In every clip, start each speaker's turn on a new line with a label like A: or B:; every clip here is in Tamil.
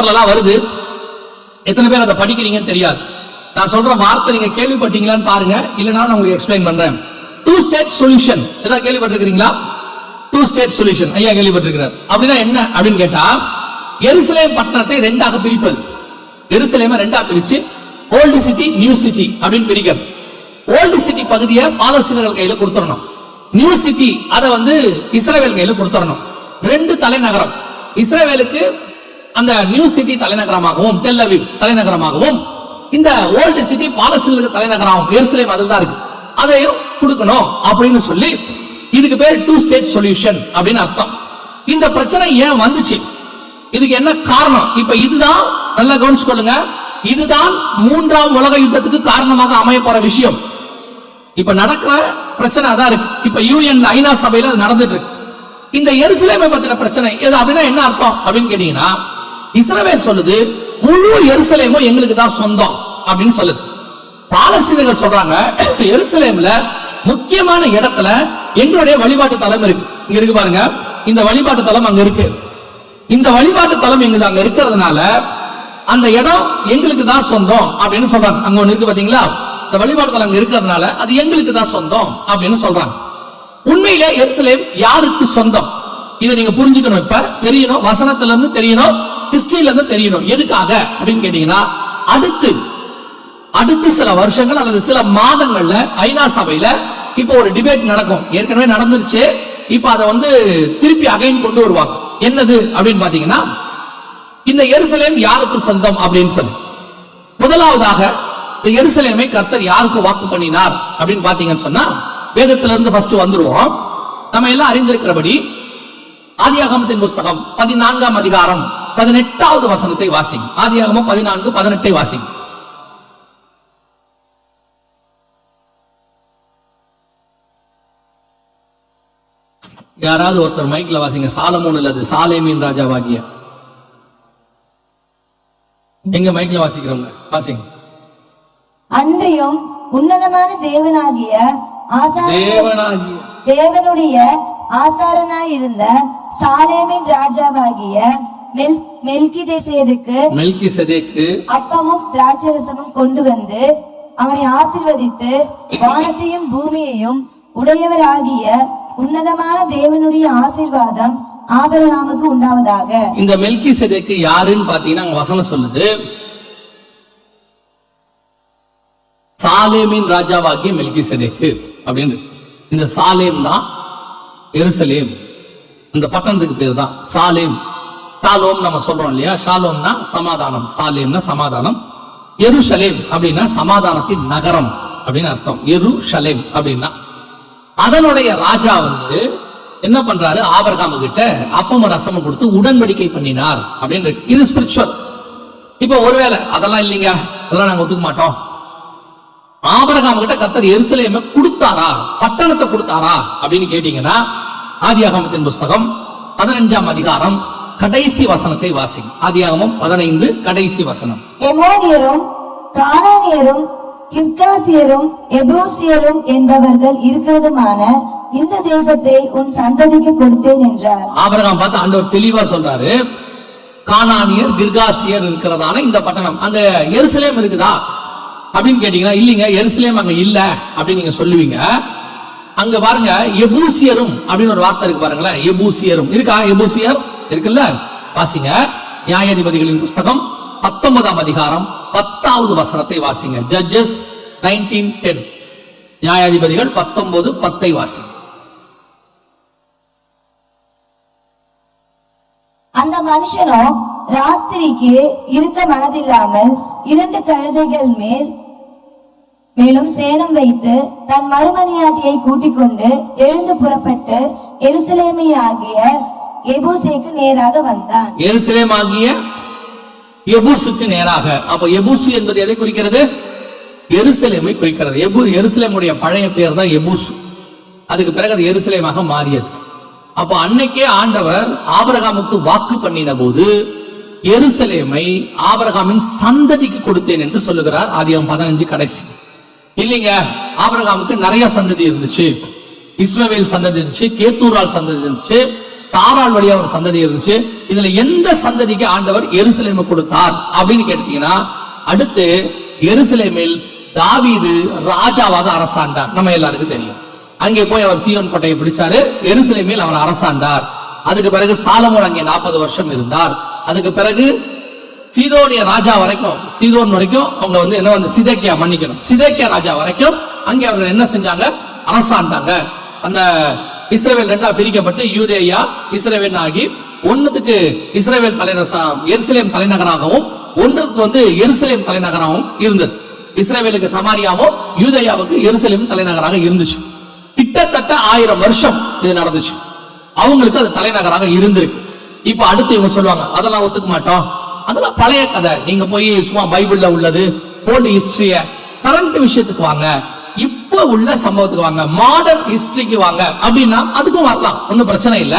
A: பேப்பர்ல எல்லாம் வருது. எத்தனை பேர் அதை படிக்கிறீங்கன்னு தெரியாது. நான் சொல்ற வார்த்தை நீங்க கேள்விப்பட்டீங்களான்னு பாருங்க, இல்லைன்னா நான் உங்களுக்கு எக்ஸ்பிளைன் பண்றேன். டூ ஸ்டேட் சொல்யூஷன் ஏதாவது கேள்விப்பட்டிருக்கீங்களா? டூ ஸ்டேட் சொல்யூஷன் ஐயா கேள்விப்பட்டிருக்கிறார். அப்படின்னா என்ன அப்படின்னு கேட்டா, எருசலேம் பட்டணத்தை ரெண்டாக பிரிப்பது. எருசலேமை ரெண்டா பிரிச்சு ஓல்டு சிட்டி நியூ சிட்டி அப்படின்னு பிரிக்கிறது. ஓல்டு சிட்டி பகுதியை பாலஸ்தீனர்கள் கையில கொடுத்துடணும், நியூ சிட்டி அதை இஸ்ரவேல் கையில கொடுத்துடணும். ரெண்டு தலைநகரம், இஸ்ரவேலுக்கு அந்த நியூ சிட்டி தலைநகரமாகவும் டெல் அவீவ் தலைநகரமாகவும், இந்த ஓல்டு சிட்டி பாலஸ்தீனர்களுக்கு தலைநகரமாகவும் எருசலேம் அதுதான் இருக்கு, அதையும் கொடுக்கணும் அப்படின்னு சொல்லி இதுக்கு பேர் டூ ஸ்டேட் சொல்யூஷன் அப்படின்னு அர்த்தம். இந்த பிரச்சனை ஏன் வந்துச்சு, இதுக்கு என்ன காரணம்? இப்ப இதுதான் நல்லா கவனிச்சுக்கொள்ளுங்க, இதுதான் மூன்றாம் உலக யுத்தத்துக்கு காரணமாக அமைய போற விஷயம். இப்ப நடக்கிற பிரச்சனை அதான் இருக்கு. இப்ப யூஎன் ஐநா சபையில அது நடந்துட்டு இருக்கு. இந்த எருசலேமை பத்தின பிரச்சனை எது அப்படின்னா என்ன அர்த்தம் அப்படின்னு கேட்டீங்கன்னா, இஸ்ரவேல் சொல்லுது முழு எருசலேமும் எங்களுக்கு தான் சொந்தம் அப்படின்னு சொல்லுது. பாலஸ்தீனர்கள் சொல்றாங்க எருசலேம்ல முக்கியமான இடத்துல எங்களுடைய வழிபாட்டு தலம் இருக்கு. இங்க இருக்கு பாருங்க, இந்த வழிபாட்டு தலம் அங்க இருக்கு. இந்த வழிபாட்டு தலம் எங்களுக்கு அங்க இருக்கிறதுனால அந்த இடம் எங்களுக்கு தான் சொந்தம் அப்படின்னு சொல்றாங்க. அங்க ஒண்ணு இருக்கு பாத்தீங்களா, இந்த வழிபாட்டு தலம் அங்க இருக்கிறதுனால அது எங்களுக்கு தான் சொந்தம் அப்படின்னு சொல்றாங்க. உண்மையிலே எருசலேம் யாருக்கு சொந்தம் இதை நீங்க புரிஞ்சுக்கணும். இப்ப தெரியணும், வசனத்துல இருந்து தெரியணும், ஹிஸ்டரியில இருந்து தெரியணும். எதுக்காக அப்படின்னு கேட்டீங்கன்னா, அடுத்து சில வருஷங்கள் அல்லது சில மாதங்கள்ல ஐநா சபையில இப்ப ஒரு டிபேட் நடக்கும். ஏற்கனவே நடந்துருச்சு, இப்ப அதை திருப்பி அகைன் கொண்டு வருவாங்க. என்னது அப்படின்னு பாத்தீங்கன்னா, இந்த எருசலேம் யாருக்கு சொந்தம் அப்படின்னு சொல்லி முதலாவதாக இந்த எருசலேமை கர்த்தர் யாருக்கு வாக்கு பண்ணினார் அப்படின்னு பாத்தீங்கன்னு சொன்னா, வேதத்திலிருந்து ஃபர்ஸ்ட் வந்துருவோம். நம்ம எல்லாம் அறிந்திருக்கிறபடி ஆதியாகமத்தின் புஸ்தகம் 14ஆம் அதிகாரம் 18வது வசனத்தை வாசிங்க. ஆதியாகமம் 14:18 வாசிங்க. யாராவது ஒருத்தர் மைக்ல வாசிங்க. சாலமோன் இல்லது சாலேமின் ராஜாவாகிய. எங்க மைக்ல வாசிக்கிறவங்க வாசிங்க.
B: அன்றியும் உன்னதமான தேவனுடைய ஆசாரனாயிருந்த சாலேமின் ராஜாவாகிய மெல்கிசேதேக்கு அப்பமும் திராட்சரசமும் கொண்டு வந்து அவனை ஆசீர்வதித்து, வானத்தையும் பூமியையும் உடையவராகிய உன்னதமான தேவனுடைய ஆசீர்வாதம் ஆபிரகாமுக்கு உண்டாவதாக.
A: இந்த மெல்கிசேதேக்கு யாருன்னு பாத்தீங்கன்னா வசனம் சொல்லுது, சாலேமின் ராஜாவாகிய மெல்கிசேதேக்கு அப்படின்னு. இந்த சாலேம் தான் எருசலேம், இந்த பட்டணத்துக்கு பேர் தான் சாலேம். ஷாலோம் நம்ம சொல்றோம் இல்லையா, ஷாலோம்னா சமாதானம், சாலேம்னா சமாதானம், எருசலேம் அப்படின்னா சமாதானத்தின் நகரம் அப்படின்னு அர்த்தம். எருசலேம் அப்படின்னா அதனுடைய ராஜா என்ன பண்றாரு, ஆபிரகாம் கிட்ட அப்பமும் ரசமும் கொடுத்து உடன்படிக்கை பண்ணினார் அப்படின்னு. இது ஸ்பிரிச்சுவல். இப்ப ஒருவேளை அதெல்லாம் இல்லைங்க, அதெல்லாம் நாங்க ஒத்துக்க மாட்டோம், ஆபிரகாம் கிட்ட கர்த்தர் எருசலேமை கொடுத்தாரா, பட்டணத்தை கொடுத்தாரா அப்படின்னு கேட்டீங்கன்னா, ஆதியாகமத்தின் புஸ்தகம் 15ஆம் அதிகாரம் கடைசி வசனத்தை வாசிங்க. ஆதியாகமம் 15 கடைசி வசனம்.
B: எமோரியரும் கானானியரும் கிர்காசியரும் எபூசியரும் என்பவர்கள் இருக்கிறதுமான இந்த தேசத்தை உன் சந்ததிக்கு கொடுத்தேன் என்றார்.
A: ஆபிரகாம் பார்த்து ஆண்டவர் தெளிவா சொல்றாரு, கானானியர் கிர்காசியர் இருக்கிறதான இந்த பட்டணம், அங்க எருசலேம் இருக்குதா அப்படின்னு கேட்டீங்கன்னா, இல்லீங்க எருசலேம் அங்க இல்ல அப்படின்னு நீங்க சொல்லுவீங்க. அங்க பாருங்க எபூசியரும் அப்படின்னு ஒரு வார்த்தை இருக்கு பாருங்களேன். எபூசியரும் இருக்கா? எபூசியர் இருக்குல்ல, வாசிங்க. நியாயாதிபதிகளின் புஸ்தகம் 19ஆம் அதிகாரம் 10வது வசனத்தை வாசிங்க. ஜட்ஜஸ் 19:10. நியாயாதிபதிகள் 19:10 வாசிங்க.
B: அந்த மனுஷனோ ராத்திரிக்கு இருக்க மனதில்லாமல் 2 கழுதைகள் மேலும் சேணம் வைத்து தன் மறுமணியாட்டியை கூட்டிக் கொண்டு எழுந்து புறப்பட்டு எருசலேமை ஆகிய எபூசுக்கு நேராக வந்தான்.
A: எருசலேம் ஆகிய எபூசுக்கு நேராக. அப்ப எபூசு என்பது எதை குறிக்கிறது? எருசலேமை குறிக்கிறது. எருசலேமுடைய பழைய பேர் தான் எபூசு. அதுக்கு பிறகு அது எருசலேமாக மாறியது. அப்ப அன்னைக்கே ஆண்டவர் ஆபிரகாமுக்கு வாக்கு பண்ணின போது எருசலேமை ஆபிரகாமின் சந்ததிக்கு கொடுத்தேன் என்று சொல்லுகிறார். ஆதியாகமம் 15 கடைசி. இல்லைங்க, ஆபிரகாமுக்கு நிறைய சந்ததி இருந்துச்சு. இஸ்மவேல் சந்ததி இருந்துச்சு, கேத்தூரால் சந்ததி இருந்துச்சு, தாராள் வழியா ஒரு சந்ததி இருந்துச்சு. இதுல எந்த சந்ததிக்கு ஆண்டவர் எருசலேமை கொடுத்தார் அப்படின்னு கேட்டீங்கன்னா, அடுத்து எருசலேமில் தாவீது ராஜாவாக அரசாண்டார். நம்ம எல்லாருக்கும் தெரியும். அங்கே போய் அவர் சீயோன் கோட்டையை பிடிச்சாரு. எருசலேமில் அவர் அரசாண்டார். அதுக்கு பிறகு சாலமோன் அங்கே 40 வருஷம் இருந்தார். அதுக்கு பிறகு சீதோனிய ராஜா வரைக்கும், சீதோன் வரைக்கும் அவங்க சிதேக்கியா ராஜா வரைக்கும் அங்கே அவர்கள் என்ன செஞ்சாங்க? அரசாண்டாங்க. அந்த இஸ்ரவேல் ரெண்டா பிரிக்கப்பட்டு யூதேயா இஸ்ரவேல் ஆகி, ஒன்னுக்கு இஸ்ரவேல் எருசலேம் தலைநகராகவும், ஒன்றுக்கு எருசலேம் தலைநகராகவும் இருந்தது. இஸ்ரவேலுக்கு சமாரியாவும் யூதேயாவுக்கு எருசலேம் தலைநகராக இருந்துச்சு. கிட்டத்தட்ட 1000 வருஷம் இது நடந்துச்சு. அவங்களுக்கு அது தலைநகராக இருந்திருக்கு. இப்ப அடுத்து இவங்க சொல்லுவாங்க, அதெல்லாம் ஒத்துக்க மாட்டோம், அதெல்லாம் பழைய கதை. நீங்க போய் சும்மா பைபிள்ல உள்ளது ஓல்டு ஹிஸ்டரிய, கரண்ட் விஷயத்துக்கு வாங்க, இப்ப உள்ள சம்பவத்துக்கு வாங்க, மாடர்ன் ஹிஸ்டரிக்கு வாங்க அப்படின்னா அதுக்கும் வரலாம், ஒன்னும் பிரச்சனை இல்ல.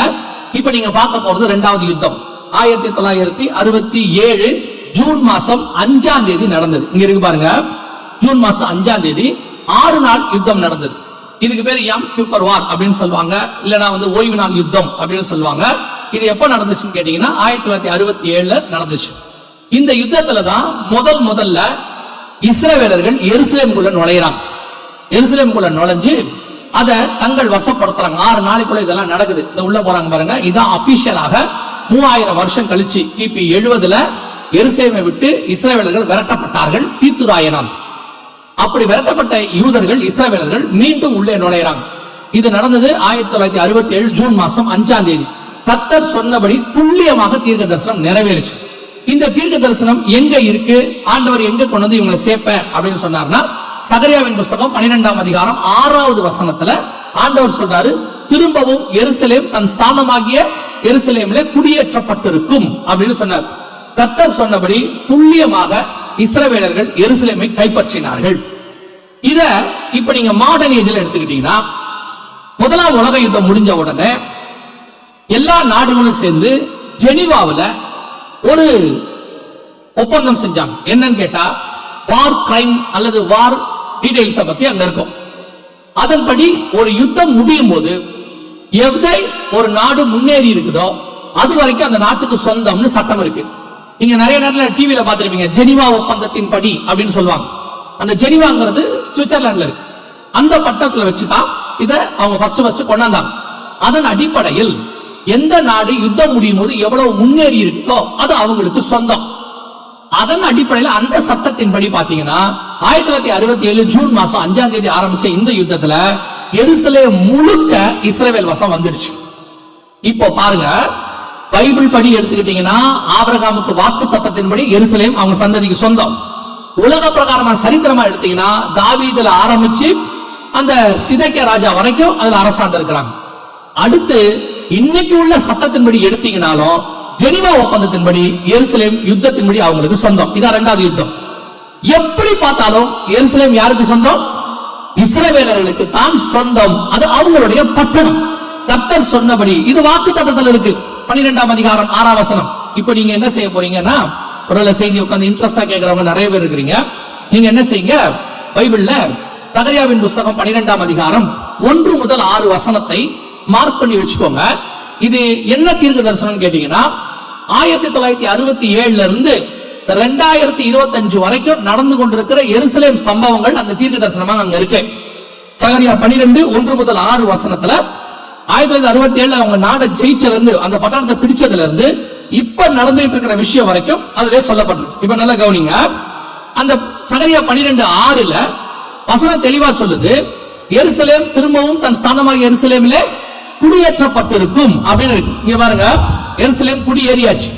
A: இப்ப நீங்க பார்க்க போறது 2வது யுத்தம் 1967 ஜூன் மாசம் 5ஆம் தேதி நடந்தது. இங்க இருக்கு பாருங்க, ஜூன் மாசம் 5ஆம் தேதி 6 நாள் யுத்தம் நடந்தது. இதுக்கு பேர் யம் கிப்பர் வார் அப்படின்னு சொல்லுவாங்க, இல்லனா ஓய்வு நாள் யுத்தம் அப்படின்னு சொல்லுவாங்க. இது எப்ப நடந்துச்சுன்னு கேட்டீங்கன்னா 1967 நடந்துச்சு. இந்த யுத்தத்துல தான் முதல்ல இஸ்ரவேலர்கள் எருசலேமுக்குள்ள நுழையறாங்க. எருசலேமுக்குள்ள நுழைஞ்சு அதை தங்கள் வசப்படுத்துறாங்க. 6 நாளைக்குள்ள இதெல்லாம் நடக்குது. இந்த உள்ள போறாங்க பாருங்க. இதான் அபிஷியலாக 3000 வருஷம் கழிச்சு கிபி 70 எருசலேமை விட்டு இஸ்ரவேலர்கள் விரட்டப்பட்டார்கள் தீத்துராயனால். அப்படி விரட்டப்பட்ட யூதர்கள் இஸ்ரவேலர்கள் மீண்டும் உள்ளே நுழையறாங்க. இது நடந்தது 1967 ஜூன் மாசம் 5ஆம் தேதி. கர்த்தர் சொன்னபடி துல்லியமாக தீர்க்க தரிசனம் நிறைவேறுச்சு. இந்த தீர்க்க தரிசனம் எங்க இருக்கு, ஆண்டவர் எங்க கொண்டு வந்து இவங்களை சேர்ப்ப அப்படின்னு சொன்னார்னா, சகரியாவின் புத்தகம் 12ஆம் அதிகாரம் 6வது வசனத்துல ஆண்டவர் சொல்றாரு, திரும்பவும் எருசலேம் தன் ஸ்தானமாகிய எருசலேமிலே குடியேற்றப்பட்டிருக்கும் அப்படின்னு சொன்னார். கர்த்தர் சொன்னபடி துல்லியமாக இஸ்ரவேலர்கள் எருசலேமை கைப்பற்றினார்கள். இத இப்ப நீங்க மாடர்ன் ஏஜ்ல எடுத்துக்கிட்டீங்கன்னா, முதலாம் உலக யுத்தம் முடிஞ்ச உடனே எல்லா நாடுகளும் சேர்ந்து ஜெனீவாவுல ஒரு ஒப்பந்தம் செஞ்சாங்க. என்னன்னு கேட்டா, வார் கிரைம் அல்லது வார் டீடைல்ஸ் பத்தி அங்க இருக்கும். அதன்படி ஒரு யுத்தம் முடியும் போது எதை ஒரு நாடு முன்னேறி இருக்குதோ அது வரைக்கும் அந்த நாட்டுக்கு சொந்தம்னு சட்டம் இருக்கு. நீங்க நிறைய நேரத்துல டிவில பாத்திருப்பீங்க, ஜெனீவா ஒப்பந்தத்தின் படி அப்படின்னு சொல்லுவாங்க. அந்த ஜெனீவாங்கிறது சுவிட்சர்லாந்துல இருக்கு. அந்த பட்டத்துல வச்சுதான் இத அவங்க ஃபர்ஸ்ட் கொண்டாந்தாங்க. அதன் அடிப்படையில் எந்த நாடு யுத்தம் முடியும் போது எவ்வளவு முன்னேறி இருக்கோ அது அவங்களுக்கு சொந்தம். அதன் அடிப்படையில் அந்த சட்டத்தின்படி பாத்தீங்கன்னா 1967 ஜூன் மாசம் 5ஆம் தேதி ஆரம்பிச்ச இந்த யுத்தத்துல எருசலேம் முழுக்க இஸ்ரவேல் வசம் வந்துடுச்சு. இப்போ பாருங்க, பைபிள் படி எடுத்துக்கிட்டீங்கன்னா ஆபிரகாமுக்கு வாக்கு தத்தத்தின்படி எருசலேம் அவங்க சந்ததிக்கு சொந்தம். உலக பிரகாரமா சரித்திரமா எடுத்தீங்கன்னா தாவீதுல ஆரம்பிச்சு அந்த சிதேக்கியா ராஜா வரைக்கும் அதுல அரசாண்டு இருக்கிறாங்க. அடுத்து இன்னைக்கு உள்ள சட்டத்தின்படி எடுத்தீங்கன்னாலும் ஜெனீவா ஒப்பந்தத்தின்படி எருசலேம் யுத்தத்தின்படி அவங்களுக்கு சொந்தம். இதான் 2வது யுத்தம். எப்படி பார்த்தாலும் எருசலேம் யாருக்கு சொந்தம்? இஸ்ரவேலர்களுக்கு தான் சொந்தம். அது அவங்களுடைய பட்டணம். கர்த்தர் சொன்னபடி இது வாக்குத்தத்தத்தில் இருக்கு. 12ஆம் அதிகாரம் 6ஆம் வசனம். இப்ப நீங்க என்ன செய்ய போறீங்கன்னா, ஒரு செய்தி உட்கார்ந்து இன்ட்ரெஸ்டா கேட்கறவங்க நிறைய பேர் இருக்கிறீங்க. நீங்க என்ன செய்யுங்க, பைபிள்ல சகரியாவின் புத்தகம் 12ஆம் அதிகாரம் 1 முதல் 6 வசனத்தை மார்க் பண்ணி வச்சுக்கோங்க. இது என்ன தீர்க்க தரிசனம் கேட்டீங்கன்னா, 1967 இருந்து 2025 வரைக்கும் நடந்து கொண்டிருக்கிற எருசலேம் சம்பவங்கள் அந்த தீர்க்க தரிசனமா அங்க இருக்கு. சகரியா 12 1 முதல் 6 வசனத்துல 1967 அவங்க நாட ஜெயிச்சதுல இருந்து, அந்த பட்டணத்தை பிடிச்சதுல இருந்து இப்ப நடந்துட்டு இருக்கிற விஷயம் வரைக்கும் அதுல சொல்லப்பட்டிருக்கு. இப்ப நல்லா கவனிங்க. அந்த சகரியா 12:6 வசனம் தெளிவா சொல்லுது, எருசலேம் திரும்பவும் தன் ஸ்தானமாக எருசலேமிலே குடியேற்றப்பட்டிருக்கும் அப்படின்னு இருக்கு. இங்க பாருங்க, எருசலேம் குடியேறியாச்சு.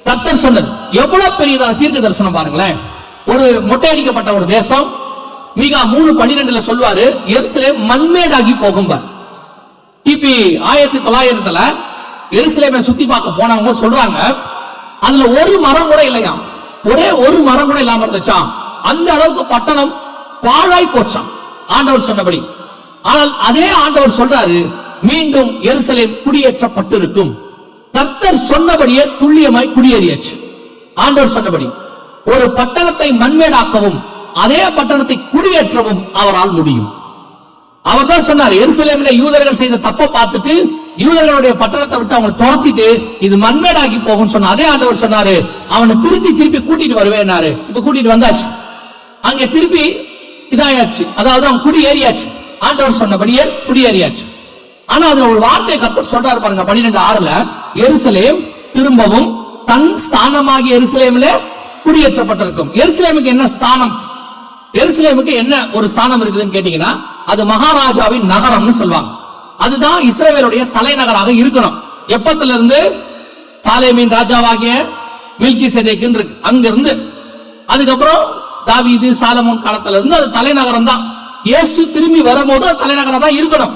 A: கர்த்தர் சொன்னது எவ்வளவு பெரியதான தீர்க்க தரிசனம் பாருங்களேன். ஒரு மொட்டையடிக்கப்பட்ட ஒரு தேசம். மீகா 3:12 சொல்வாரு, எருசலேம் மண்மேடாகி போகும். கிபி 1900 எருசலேமை சுத்தி பார்க்க போனவங்க சொல்றாங்க, அதுல ஒரு மரம் கூட இல்லையாம். ஒரே ஒரு மரம் கூட இல்லாம இருந்துச்சாம். அந்த அளவுக்கு பட்டணம் பாழாய் போச்சாம் ஆண்டவர் சொன்னபடி. ஆனால் அதே ஆண்டவர் சொல்றாரு, மீண்டும் எருசலேம் குடியேற்றப்பட்டிருக்கும். கர்த்தர் சொன்னபடியே துல்லியமாய் குடியேறியாச்சு. ஆண்டவர் சொன்னபடி ஒரு பட்டணத்தை மண்மேடாக்கவும் அதே பட்டணத்தை குடியேற்றவும் அவரால் முடியும். அவர் தான் சொன்னார், எருசலேமில் யூதர்கள் செய்த தப்பை பார்த்துட்டு யூதர்களுடைய பட்டணத்தை விட்டு அவங்களை துரத்திட்டு இது மண்மேடாக்கி போகும் சொன்ன அதே ஆண்டவர் சொன்னாரு, அவனை திருப்பி கூட்டிட்டு வருவேன்னாரு. இப்ப கூட்டிட்டு வந்தாச்சு, அங்க திருப்பி இதாயாச்சு, அதாவது அவன் குடியேறியாச்சு, ஆண்டவர் சொன்னபடியே குடியேறியாச்சு. ஆனா அதுல ஒரு வார்த்தை கர்த்தர் சொல்றாரு பாருங்க, 12:6, எருசலேம் திரும்பவும் தன் ஸ்தானமாகிய எருசலேமிலே குடியேற்றப்பட்டிருக்கும். எருசலேமுக்கு என்ன ஸ்தானம்? எருசலேமுக்கு என்ன ஒரு ஸ்தானம் இருக்குதுன்னு கேட்டீங்கன்னா, அது மகாராஜாவின் நகரம்னு சொல்லுவாங்க. அதுதான் இஸ்ரவேலுடைய தலைநகராக இருக்கணும். எப்பத்துல இருந்து? சாலேமின் ராஜாவாகிய மில்கிசேதேக்கு இருக்கு, அங்கிருந்து. அதுக்கப்புறம் தாவீது சாலமோன் காலத்துல இருந்து அது தலைநகரம் தான். இயேசு திரும்பி வரும்போது அது தலைநகரம் தான் இருக்கணும்.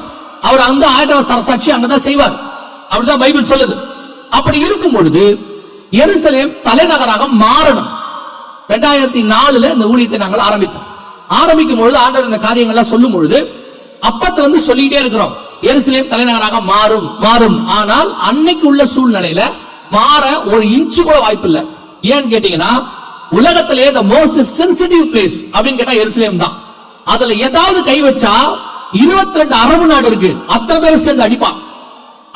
A: அவர் அந்த 1000 வருஷ அரசாட்சி அங்கதான் செய்வார், அப்படிதான் பைபிள் சொல்லுது. அப்படி இருக்கும் பொழுது எருசலேம் தலைநகராக மாறணும். 2004 இந்த ஊழியத்தை நாங்கள் ஆரம்பிக்கும் பொழுது ஆண்டவர் இந்த காரியங்கள்லாம் சொல்லும் பொழுது அப்பத்துல இருந்து சொல்லிட்டே இருக்கிறோம், எருசலேம் தலைநகராக மாறும். ஆனால் அன்னைக்கு உள்ள சூழ்நிலையில மாற ஒரு இன்ச்சு கூட வாய்ப்பு இல்லை. ஏன்னு கேட்டீங்கன்னா, உலகத்திலேயே the most sensitive place அப்படின்னு கேட்டா எருசலேம் தான். அதுல ஏதாவது கை வச்சா 22 அரபு நாடு இருக்கு, அத்தனை பேர் சேர்ந்து அடிப்பான்.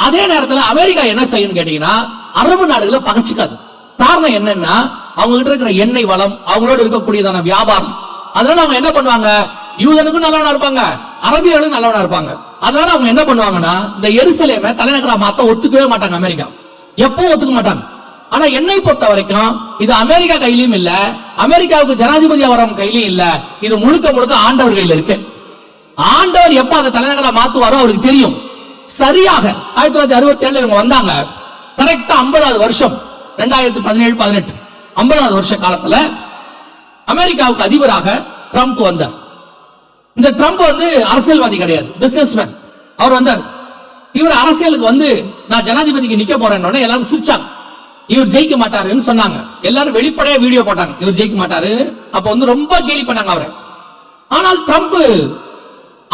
A: அதே நேரத்தில் அமெரிக்கா என்ன செய்யும் கேட்டீங்கன்னா, அரபு நாடுகளை பகச்சிக்காது. காரணம் என்னன்னா, அவங்க கிட்ட இருக்கிற எண்ணெய் வளம், அவங்களோட இருக்கக்கூடியதான வியாபாரம். அதனால அவங்க என்ன பண்ணுவாங்க, யூதனுக்கும் நல்லவனா இருப்பாங்க, அரபியர்களும் நல்லவனா இருப்பாங்க. அதனால அவங்க என்ன பண்ணுவாங்கன்னா, இந்த எருசலேமை தலைநகரா மாத்த ஒத்துக்கவே மாட்டாங்க அமெரிக்கா, எப்பவும் ஒத்துக்க மாட்டாங்க. ஆனா என்னை பொறுத்த வரைக்கும் இது அமெரிக்கா கையிலும் இல்ல, அமெரிக்காவுக்கு ஜனாதிபதி அவரம் கையிலும் இல்ல, இது முழுக்க ஆண்டவர் கையில இருக்கு. ஆண்டவர் எப்ப அதை தலைநகரா மாத்துவாரோ அவருக்கு தெரியும். சரியாக 1967 இவங்க வந்தாங்க, கரெக்டா 50வது வருஷம் 2017-18 50வது வருஷ காலத்துல அமெரிக்காவுக்கு அதிபராக ட்ரம்ப் வந்தார். இந்த ட்ரம்ப் அரசியல்வாதி கிடையாது, பிசினஸ்மேன். அவர் வந்தார். இவர் அரசியலுக்கு நான் ஜனாதிபதிக்கு நிக்க போறேன்னு எல்லாரும் சிரிச்சாங்க. இவர் ஜெயிக்க மாட்டாருன்னு சொன்னாங்க. எல்லாரும் வெளிப்படையா வீடியோ போட்டாங்க, இவர் ஜெயிக்க மாட்டாரு. அப்ப ரொம்ப கேலி பண்ணாங்க அவரை. ஆனால் ட்ரம்ப்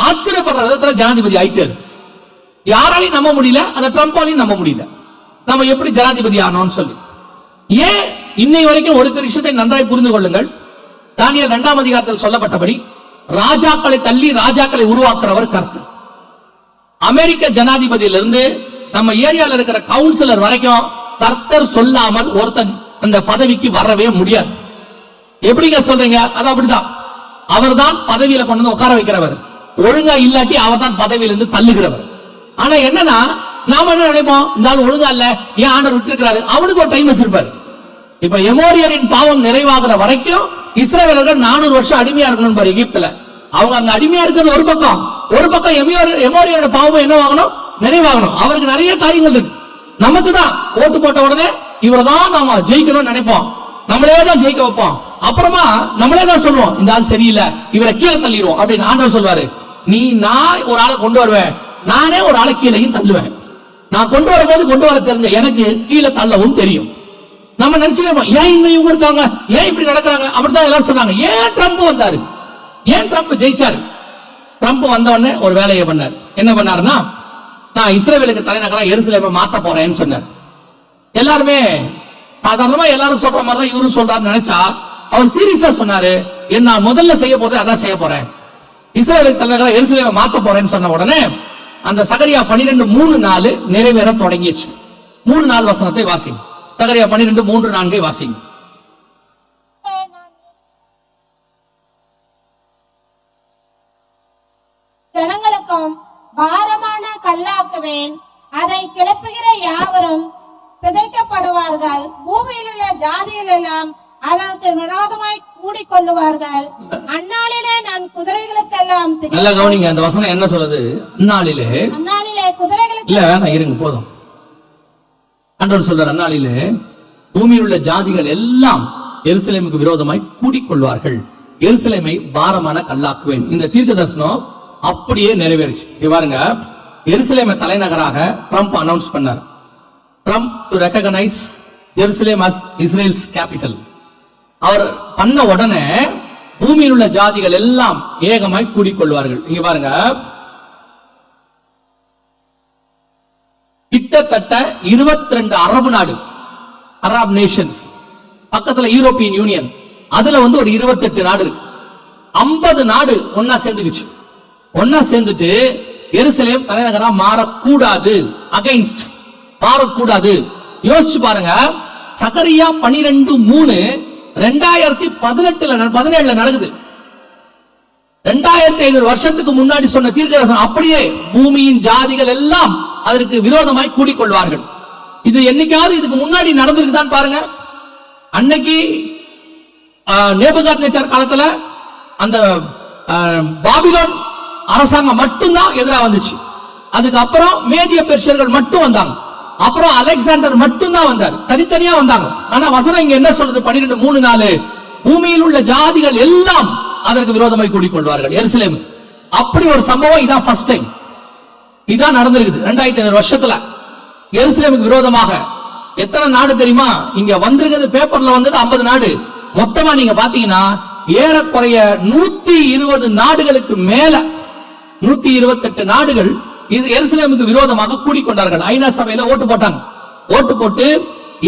A: ஆச்சரியப்படுற விதத்துல ஜனாதிபதி ஆயிட்டாரு. யாராலையும் நம்ப முடியல, அந்த ட்ரம்பாலையும் நம்ப முடியல, நம்ம எப்படி ஜனாதிபதி ஆனோம்னு சொல்லி. ஏன் இன்னை வரைக்கும் ஒரு விஷயத்தை நன்றாய் புரிந்து கொள்ளுங்கள். தானியேல் 2ஆம் அதிகாரத்தில் சொல்லப்பட்டபடி ராஜாக்களை தள்ளி ராஜாக்களை உருவாக்குறவர் கர்த்தர். அமெரிக்க ஜனாதிபதியிலிருந்து நம்ம ஏரியால இருக்கிற கவுன்சிலர் வரைக்கும் கர்த்தர் சொல்லாமல் ஒருத்தன் அந்த பதவிக்கு வரவே முடியாது. எப்படிங்க சொல்றீங்க? அது அப்படிதான். அவர் தான் பதவியில கொண்டு உட்கார வைக்கிறவர், ஒழுங்கா இல்லாட்டி அவர் தான் பதவியிலிருந்து தள்ளுகிறவர். ஆனா என்னன்னா, நாம என்ன நினைப்போம், இந்த ஆள் ஒழுங்கா இல்ல, ஏன் ஆண்டவர் விட்டுருக்கிறாரு, அவனுக்கு ஒரு டைம் வச்சிருப்பாரு. இப்ப எமோரியரின் பாவம் நிறைவாகிற வரைக்கும் இஸ்ரவேலர்கள் 400 வருஷம் அடிமையா இருக்கணும் பாரு எகிப்துல. அவங்க அங்க அடிமையா இருக்கிறது ஒரு பக்கம் எமோரியரோட பாவம் என்ன ஆகணும், நிறைவாகணும். அவருக்கு நிறைய காரியங்கள் இருக்கு. நமக்கு தான் ஓட்டு போட்ட உடனே இவர்தான் நாம ஜெயிக்கணும்னு நினைப்போம், நம்மளே தான் ஜெயிக்க வைப்போம். அப்புறமா நம்மளே தான் சொல்லுவோம், இந்த ஆள் சரியில்லை, இவரை கீழே தள்ளிடுவோம் அப்படின்னு. ஆண்டவர் சொல்வாரு, நான் ஒரு ஆளை கொண்டு வருவேன், நானே ஒரு ஆளை கீழையும் தள்ளுவேன். நான் கொண்டு வரும்போது கொண்டு வர தெரிஞ்ச எனக்கு கீழே தள்ளவும் தெரியும். நம்ம நினைச்சுக்கோம், ஏன் இவங்க இருக்காங்க, ஏன் இப்படி நடக்கிறாங்க, அப்படித்தான் எல்லாரும் சொன்னாங்க. ஏன் ட்ரம்ப் வந்தாரு, ஏன் ட்ரம்ப் ஜெயிச்சாரு? ட்ரம்ப் வந்த உடனே ஒரு வேலையை பண்ணார். என்ன பண்ணாருன்னா, நான் இஸ்ரவேலுக்கு தலைநகரா எருசலேமை மாத்த போறேன்னு சொன்னார். எல்லாருமே சாதாரணமா எல்லாரும் சொல்ற மாதிரி தான் இவரும் சொல்றாருன்னு நினைச்சா, அவர் சீரியஸா சொன்னாரு, நான் முதல்ல செய்ய போறது அதான் செய்ய போறேன், இஸ்ரவேலுக்கு தலைநகரா எருசலேமை மாத்த போறேன்னு சொன்ன உடனே அந்த சகரியா 12:3-4 நிறைவேற தொடங்கிச்சு. 3-4 வசனத்தை வாசிங்க. சகரியா 12:3-4 வாசிங்க.
C: ஜனங்களுக்கும் பாரமான கல்லாக்குவேன், அதை கிளப்புகிற யாவரும் சிதைக்கப்படுவார்கள், பூமியில் உள்ள ஜாதிகள் எல்லாம் அதற்கு விரோதமாய் கூடிக்கொள்ளுவார்கள். அந்நாளிலே நான் குதிரைகளுக்கெல்லாம்
A: நல்ல கவனிங்க, அந்த வசனம் என்ன சொல்லுது? அந்நாளிலே
C: குதிரைகளுக்கு
A: இல்ல, நான் இருங்க போதும். ஆண்டவர் சொல்றார், அந்நாளிலே பூமியில் உள்ள ஜாதிகள் எல்லாம் எருசலேமுக்கு விரோதமாய் கூடிக்கொள்வார்கள், எருசலேமை பாரமான கல்லாக்குவேன். இந்த தீர்க்க தரிசனம் அப்படியே நிறைவேறிச்சு. பாருங்க, எருசலேமை தலைநகராக ட்ரம்ப் அனௌன்ஸ் பண்ணார். Trump to recognise Jerusalem as Israel's capital. அவர் பண்ண உடனே பூமியில் உள்ள ஜாதிகள் எல்லாம் ஏகமாய் கூடிக்கொள்வார்கள். இங்க பாருங்க, கிட்டத்தட்ட 22 அரபு நாடு, அரப் நேஷன்ஸ், பக்கத்துல யூரோப்பியன் யூனியன், அதுல ஒரு 28 நாடு இருக்கு. 50 நாடு ஒன்னா சேர்ந்துக்குச்சு. ஒன்னா சேர்ந்துட்டு எருசலேம் தலைநகரா மாறக்கூடாது. அகைன்ஸ்ட், மாறக்கூடாது. யோசிச்சு பாருங்க, சகரியா 12:3 2017 நடக்குது. 2500 வருஷத்துக்கு முன்னாடி சொன்ன தீர்க்கதரிசனம் அப்படியே பூமியின் ஜாதிகள் எல்லாம் அதற்கு விரோதமாய் கூடிக்கொள்வார்கள். இது என்னைக்காவது இதுக்கு முன்னாடி நடந்திருக்குதான் பாருங்க. அன்னைக்கு நேபுகாத்நேச்சர் காலத்துல அந்த பாபிலோன் அரசாங்கம் மட்டும்தான் எதிராக வந்துச்சு. அதுக்கப்புறம் மேதிய பெர்ஷியர்கள் மட்டும் வந்தாங்க. அப்புறம் அலெக்சாண்டர் மட்டும்தான் வந்தார், தனித்தனியா வந்தாங்க. ஆனா வசனம் இங்க என்ன சொல்றது? 12:3-4 பூமியில் உள்ள ஜாதிகள் எல்லாம் அதற்கு விரோதமாய் கூடிக்கொள்வார்கள் எருசலேம். அப்படி ஒரு சம்பவம் இதான் ஃபர்ஸ்ட் டைம். இதான் நடந்திருக்குது 2500 வருஷத்துல எருசலேமுக்கு விரோதமாக. எத்தனை நாடு தெரியுமா இங்க வந்திருக்கிறது? பேப்பர்ல வந்தது 50 நாடு. மொத்தமா நீங்க பாத்தீங்கன்னா ஏறக்குறைய 120 நாடுகளுக்கு மேல 128 நாடுகள் எருசலேமுக்கு விரோதமாக கூடிக்கொண்டார்கள். ஐநா சபையில ஓட்டு போட்டாங்க. ஓட்டு போட்டு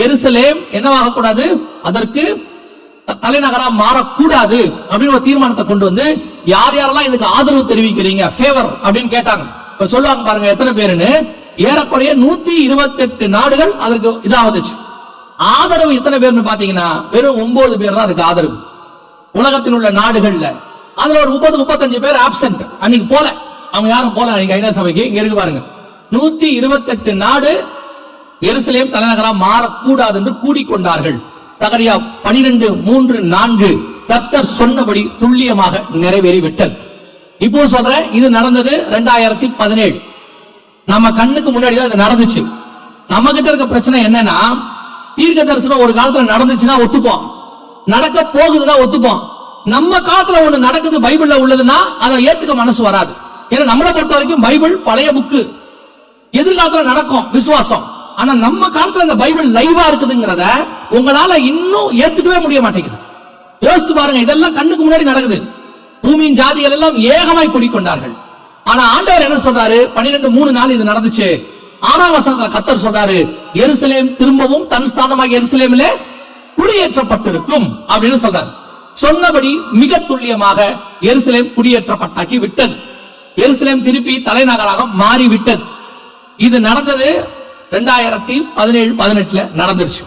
A: எருசலேம் என்னவாக கூடாது, அதற்கு தலைநகரா மாறக்கூடாது அப்படின்னு ஒரு தீர்மானத்தை கொண்டு வந்து யார் யாரெல்லாம் இதுக்கு ஆதரவு தெரிவிக்கிறீங்க, ஃபேவர் அப்படின்னு கேட்டாங்க. இப்ப சொல்லுவாங்க பாருங்க எத்தனை பேருன்னு. ஏறக்குறைய 128 நாடுகள் அதற்கு இதாவதுச்சு. ஆதரவு எத்தனை பேர்னு பாத்தீங்கன்னா வெறும் 9 பேர் தான் அதுக்கு ஆதரவு. உலகத்தில் உள்ள நாடுகள்ல அதுல ஒரு 30-35 பேர் ஆப்சென்ட், அன்னைக்கு போல. அவங்க யாரும் போல அன்னைக்கு ஐநா சபைக்கு. இங்க இருக்கு பாருங்க, 128 நாடு எருசலேம் தலைநகரா மாறக்கூடாது என்று கூடிக்கொண்டார்கள். சகரியா 12:3-4 கர்த்தர் சொன்னபடி துல்லியமாக நிறைவேறிவிட்டது. இப்போ சொல்றேன், இது நடந்தது 2017. நம்ம கண்ணுக்கு முன்னாடி தான் இது நடந்துச்சு. நம்ம கிட்ட இருக்க பிரச்சனை என்னன்னா, தீர்க்க தரிசனம் ஒரு காலத்துல நடந்துச்சுன்னா ஒத்துப்போம், நடக்க போகுதுன்னா ஒத்துப்போம். நம்ம காலத்துல ஒண்ணு நடக்குது பைபிள்ல உள்ளதுன்னா அதை ஏத்துக்க மனசு வராது. ஏன்னா நம்மளை பொறுத்த வரைக்கும் பைபிள் பழைய புக்கு, எதிர்காலத்துல நடக்கும் விசுவாசம். ஆனா நம்ம காலத்துல இந்த பைபிள் லைவா இருக்குதுங்கிறத உங்களால இன்னும் ஏத்துக்கவே முடிய மாட்டேங்குது. யோசிச்சு பாருங்க, இதெல்லாம் கண்ணுக்கு முன்னாடி நடக்குது. பூமியின் ஜாதிகள் எல்லாம் ஏகமாய் கூடிக்கொண்டார்கள். ஆனா ஆண்டவர் என்ன சொல்றாரு? 12:3-4 இது நடந்துச்சு. 6ஆம் வசனத்துல கர்த்தர் சொல்றாரு, எருசலேம் திரும்பவும் தன் ஸ்தானமாக எருசலேமிலே குடியேற்றப்பட்டிருக்கும் அப்படின்னு சொல்றாரு. சொன்னபடி மிக துல்லியமாக எருசலேம் குடியேற்றப்பட்டாக்கி விட்டது. எருசலேம் திருப்பி தலைநகராக மாறிவிட்டது. இது நடந்தது 2017-18 நடந்துருச்சு.